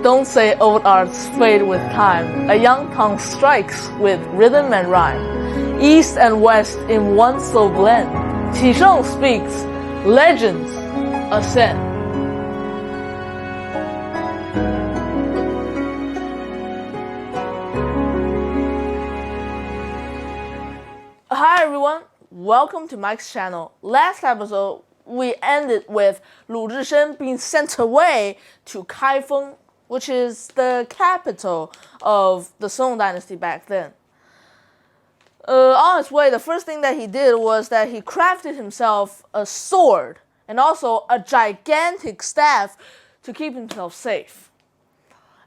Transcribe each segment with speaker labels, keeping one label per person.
Speaker 1: Don't say old arts fade with time. A young tongue strikes with rhythm and rhyme. East and west in one so blend. Zhishen speaks, legends ascend. Hi everyone, welcome to Mike's channel. Last episode, we ended with Lu Zhishen being sent away to Kaifeng, which is the capital of the Song Dynasty back then. On his way, the first thing that he did was that he crafted himself a sword and also a gigantic staff to keep himself safe.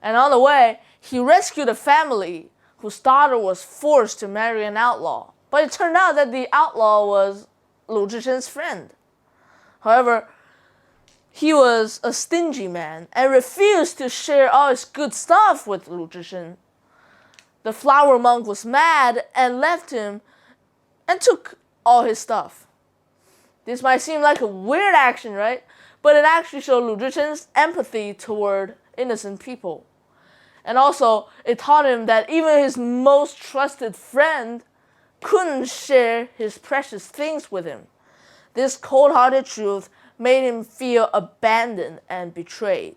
Speaker 1: And on the way, he rescued a family whose daughter was forced to marry an outlaw. But it turned out that the outlaw was Lu Zhishen's friend. However, he was a stingy man and refused to share all his good stuff with Lu Zhishen. The flower monk was mad and left him and took all his stuff. This might seem like a weird action, right? But it actually showed Lu Zhishen's empathy toward innocent people. And also, it taught him that even his most trusted friend couldn't share his precious things with him. This cold-hearted truth made him feel abandoned and betrayed.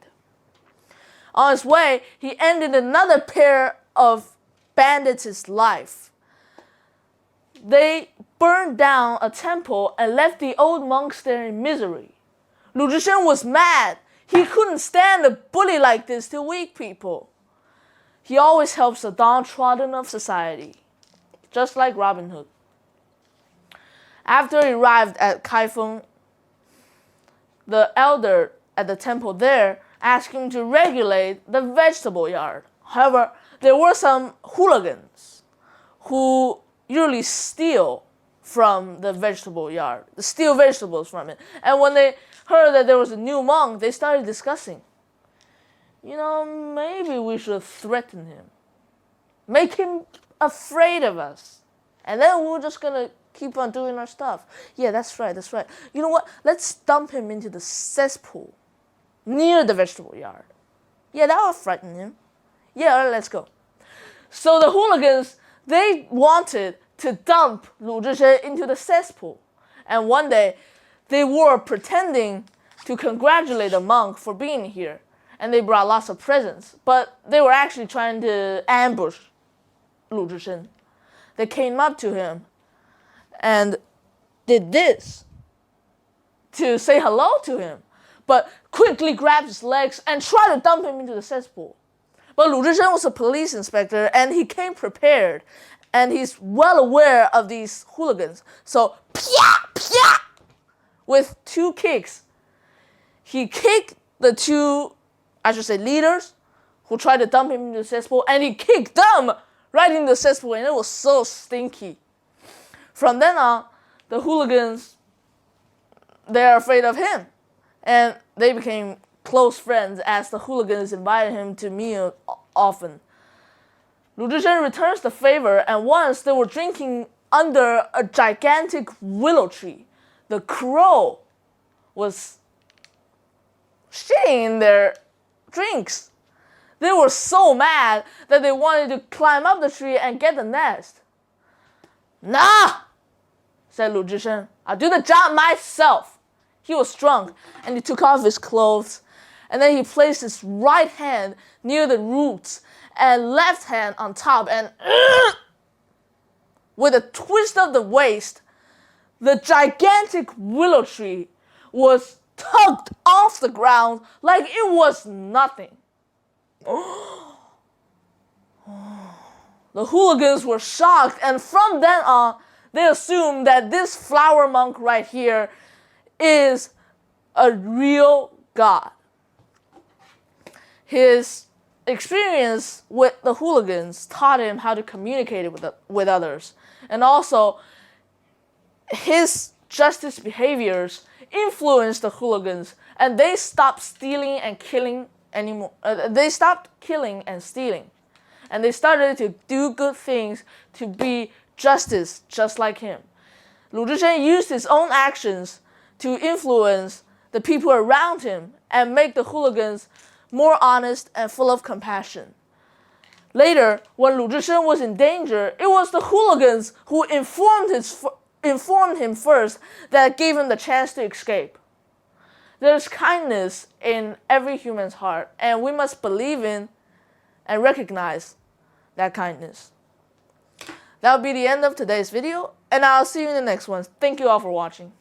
Speaker 1: On his way, he ended another pair of bandits' life. They burned down a temple and left the old monks there in misery. Lu Zhishen was mad. He couldn't stand a bully like this to weak people. He always helps the downtrodden of society, just like Robin Hood. After he arrived at Kaifeng, the elder at the temple there asked him to regulate the vegetable yard. However, there were some hooligans who usually steal from the vegetable yard, steal vegetables from it. And when they heard that there was a new monk, they started discussing, maybe we should threaten him, make him afraid of us, and then we're just gonna keep on doing our stuff. Yeah, that's right. You know what? Let's dump him into the cesspool near the vegetable yard. Yeah, that will frighten him. Yeah, all right, let's go. So the hooligans, they wanted to dump Lu Zhishen into the cesspool. And one day, they were pretending to congratulate the monk for being here. And they brought lots of presents. But they were actually trying to ambush Lu Zhishen. They came up to him and did this to say hello to him, but quickly grabbed his legs and tried to dump him into the cesspool. But Lu Zhishen was a police inspector and he came prepared, and he's well aware of these hooligans. So, pia, with two kicks, he kicked the two, leaders who tried to dump him into the cesspool, and he kicked them right into the cesspool, and it was so stinky. From then on, the hooligans, they're afraid of him. And they became close friends as the hooligans invited him to meal often. Lu Zhishen returns the favor, and once they were drinking under a gigantic willow tree. The crow was shitting in their drinks. They were so mad that they wanted to climb up the tree and get the nest. Nah, said Lu Zhishen. I'll do the job myself. He was drunk, and he took off his clothes, and then he placed his right hand near the roots and left hand on top, and with a twist of the waist, the gigantic willow tree was tugged off the ground like it was nothing. The hooligans were shocked, and from then on, they assumed that this flower monk right here is a real god. His experience with the hooligans taught him how to communicate with others, and also his justice behaviors influenced the hooligans, and they stopped stealing and killing anymore. They stopped killing and stealing, and they started to do good things to be justice, just like him. Lu Zhishen used his own actions to influence the people around him and make the hooligans more honest, and full of compassion. Later, when Lu Zhishen was in danger, it was the hooligans who informed him first that gave him the chance to escape. There's kindness in every human's heart, and we must believe in and recognize that kindness. That'll be the end of today's video, and I'll see you in the next one. Thank you all for watching.